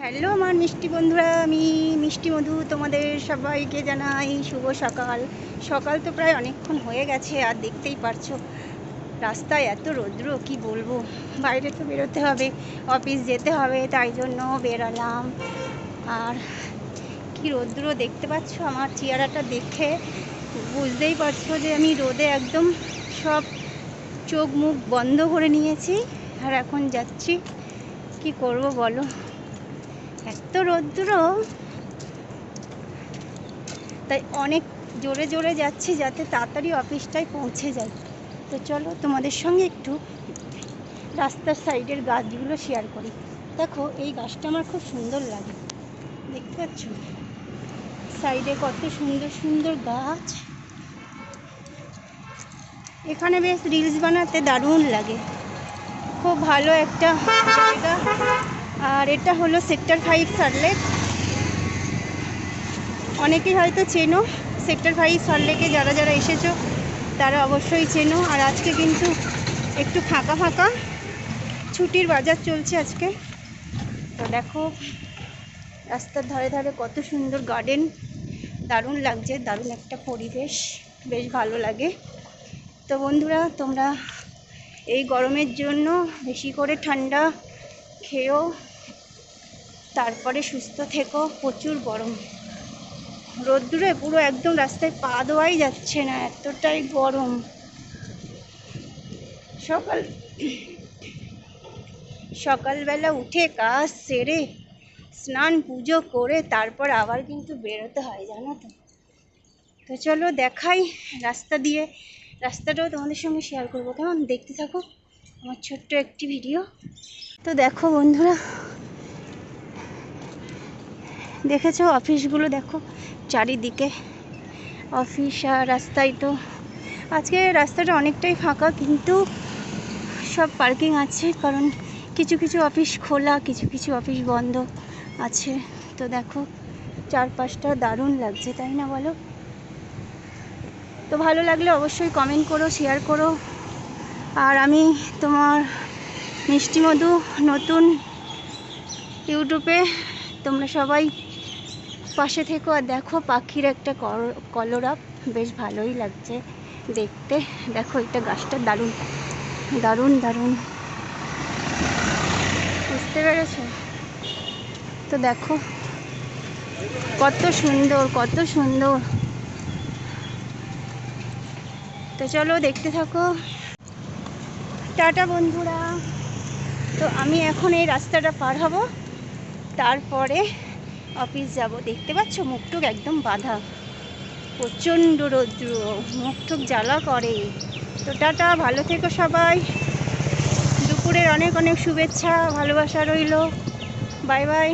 Hello আমার মিষ্টি বন্ধুরা, আমি মিষ্টি মধু তোমাদের সবাইকে জানাই শুভ সকাল। সকাল তো প্রায় অনেকক্ষণ হয়ে গেছে, আর দেখতেই পারছো রাস্তায় এত রৌদ্র, কি বলবো। বাইরে তো বেরোতে হবে, অফিস যেতে হবে, তাই জন্য বেরালাম। আর কি রৌদ্র দেখতে পাচ্ছ, আমার চেহারাটা দেখে বুঝতেই পারছো যে আমি রোদে একদম সব চোখ মুখ বন্ধ করে নিয়েছি। আর এখন যাচ্ছি, কি করব বলো, এত রৌদ্র, তাই অনেক জোরে জোরে যাচ্ছি যাতে তাড়াতাড়ি অফিসটায় পৌঁছে যাই। তো চলো তোমাদের সঙ্গে একটু রাস্তার সাইডের গাছগুলো শেয়ার করি। দেখো এই গাছটা আমার খুব সুন্দর লাগে, দেখতে পাচ্ছ সাইডে কত সুন্দর সুন্দর গাছ। এখানে বেশ রিলস বানাতে দারুণ লাগে, খুব ভালো একটা জায়গা। আর এটা হলো সেক্টর 5 সল্টলেক। অনেকেই হয়তো চেনো সেক্টর 5 সল্টলেকে, যারা যারা এসেছো তারা অবশ্যই চেনো। আর আজকে কিন্তু একটু ফাঁকা ফাঁকা, ছুটির বাজার চলছে আজকে। তো দেখো রাস্তার ধারে ধারে কত সুন্দর গার্ডেন, দারুণ লাগছে, দারুণ একটা পরিবেশ, বেশ ভালো লাগে। তো বন্ধুরা, তোমরা এই গরমের জন্য বেশি করে ঠান্ডা খেয়েও, তারপরে সুস্থ থেকো। প্রচুর গরম, রোদ্দুরে পুরো একদম রাস্তায় পা দেওয়াই যাচ্ছে না, এতটাই গরম। সকালবেলা উঠে কাজ সেরে স্নান পুজো করে তারপর আবার কিন্তু বেরোতে হয়, জানো তো। তো চলো দেখাই রাস্তা দিয়ে, রাস্তাটাও তোমাদের সঙ্গে শেয়ার করবো, কেমন? দেখতে থাকো আমার ছোট্ট একটি ভিডিও। তো দেখো বন্ধুরা, দেখেছো অফিসগুলো, দেখো চারিদিকে অফিস। আর রাস্তায় তো আজকে রাস্তাটা অনেকটাই ফাঁকা, কিন্তু সব পার্কিং আছে, কারণ কিছু কিছু অফিস খোলা, কিছু কিছু অফিস বন্ধ আছে। তো দেখো চারপাশটা দারুণ লাগছে, তাই না বলো? তো ভালো লাগলে অবশ্যই কমেন্ট করো, শেয়ার করো। আর আমি তোমার মিষ্টি মধু নতুন ইউটিউবে, তোমরা সবাই পাশে থেকো। আর দেখো পাখির একটা কলরব, বেশ ভালোই লাগছে দেখতে। দেখো এটা গাছটা দারুণ দারুণ দারুণ, বুঝতে পেরেছো? তো দেখো কত সুন্দর, কত সুন্দর। তো চলো দেখতে থাকো। টাটা বন্ধুরা। তো আমি এখন এই রাস্তাটা পার হব, তারপরে অফিস যাব। দেখতে পাচ্ছ মুখটুক একদম বাঁধা, প্রচণ্ড রৌদ্র, মুখটুক জ্বালা করে। তো টাটা, ভালো থেকো সবাই। দুপুরের অনেক অনেক শুভেচ্ছা, ভালোবাসা রইল। Bye bye.